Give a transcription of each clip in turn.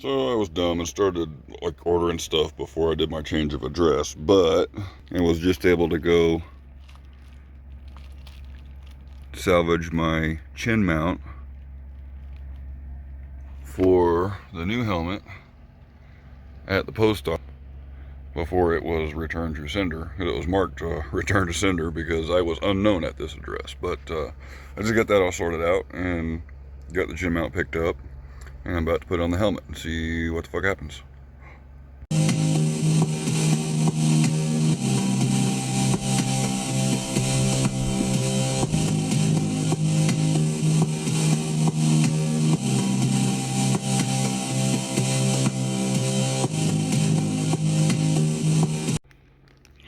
So I was dumb and started like ordering stuff before I did my change of address, but I was just able to go salvage my chin mount for the new helmet at the post office before it was returned to sender. It was marked return to sender because I was unknown at this address. But I just got that all sorted out and got the chin mount picked up, and I'm about to put on the helmet and see what the fuck happens.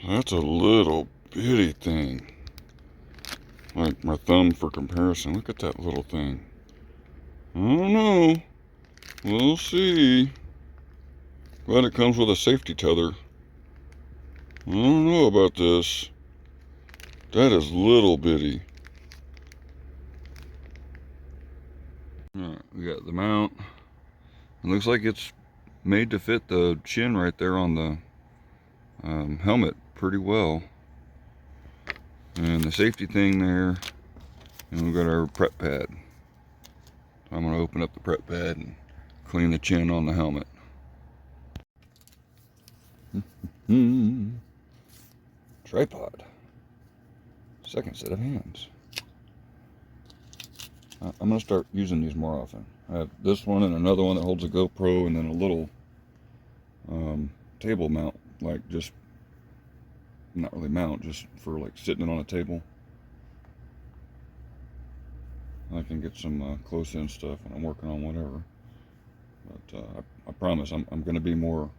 That's a little bitty thing. Like my thumb for comparison. Look at that little thing. I don't know. We'll see. Glad it comes with a safety tether. I don't know about this. That is little bitty. Alright, we got the mount. It looks like it's made to fit the chin right there on the helmet pretty well. And the safety thing there. And we've got our prep pad. So I'm going to open up the prep pad and clean the chin on the helmet. Tripod. Second set of hands. I'm going to start using these more often. I have this one and another one that holds a GoPro, and then a little table mount, like just, not really mount, just for like sitting on a table. I can get some close-in stuff when I'm working on whatever. But I promise I'm going to be more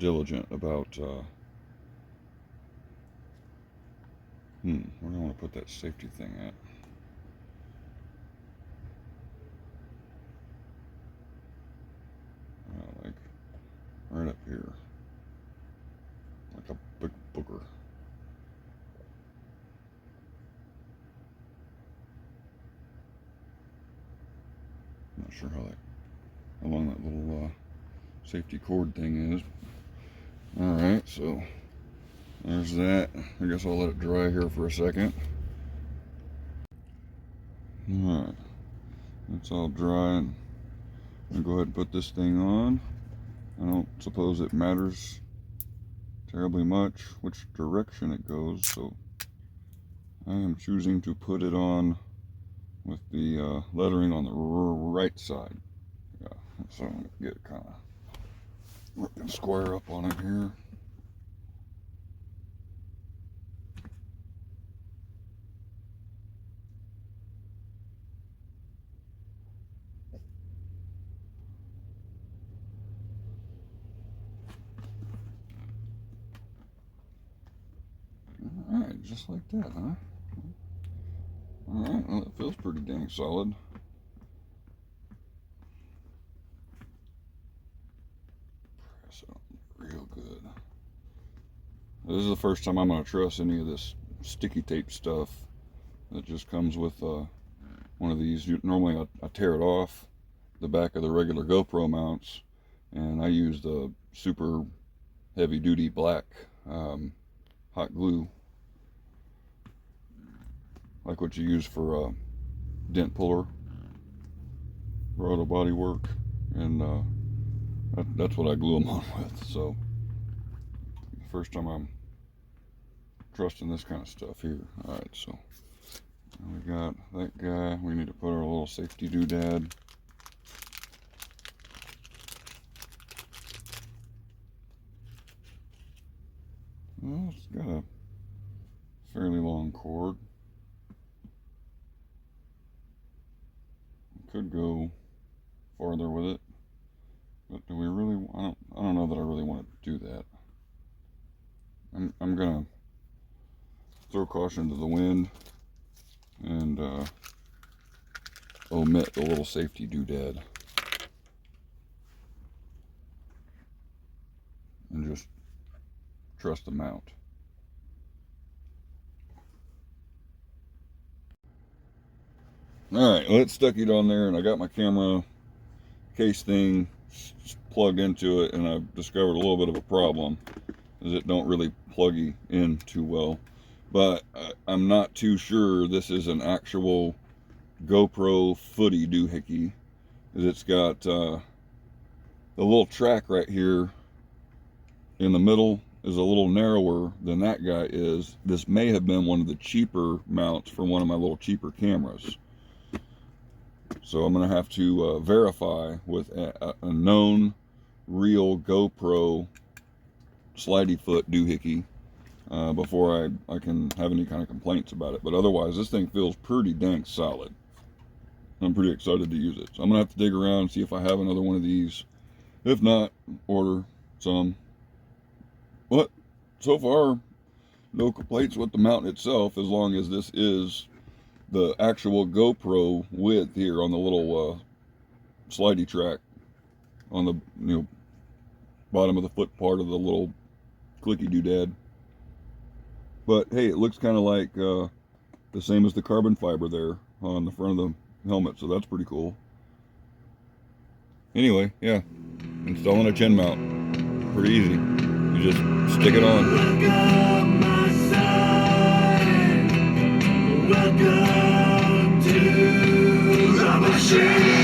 diligent about where do I want to put that safety thing at? Like right up here, like a big booger. Not sure how long that little safety cord thing is. All right, so there's that. I guess I'll let it dry here for a second. All right, it's all dry, and I'll go ahead and put this thing on. I don't suppose it matters terribly much which direction it goes, so I am choosing to put it on with the lettering on the right side. Yeah, so I'm gonna get it kind of looking square up on it here. Alright, just like that, huh? Alright, well, it feels pretty dang solid. Press it on real good. This is the first time I'm going to trust any of this sticky tape stuff that just comes with one of these. Normally I tear it off the back of the regular GoPro mounts, and I use the super heavy duty black hot glue, like what you use for dent puller for auto body work, and that's what I glue them on with. So the first time I'm trusting this kind of stuff here. All right, so we got that guy. We need to put our little safety doodad. Well, it's got a fairly long cord. Could go farther with it, but do we really? I don't know that I really want to do that. I'm gonna throw caution to the wind and omit the little safety doodad and just trust the mount. Alright, well, it stuck it on there, and I got my camera case thing plugged into it, and I've discovered a little bit of a problem, is it don't really plug in too well. But I'm not too sure this is an actual GoPro footy doohickey, because it's got the little track right here in the middle is a little narrower than that guy is. This may have been one of the cheaper mounts for one of my little cheaper cameras. So I'm going to have to verify with a known real GoPro slidey foot doohickey before I can have any kind of complaints about it. But otherwise, this thing feels pretty dang solid. I'm pretty excited to use it. So I'm going to have to dig around and see if I have another one of these. If not, order some. But so far, no complaints with the mount itself, as long as this is the actual GoPro width here on the little slidey track on the bottom of the foot part of the little clicky doodad. But hey, it looks kind of like the same as the carbon fiber there on the front of the helmet, so that's pretty cool. Anyway, yeah, installing a chin mount, pretty easy. You just stick it on. Welcome, my son. Welcome to the machine.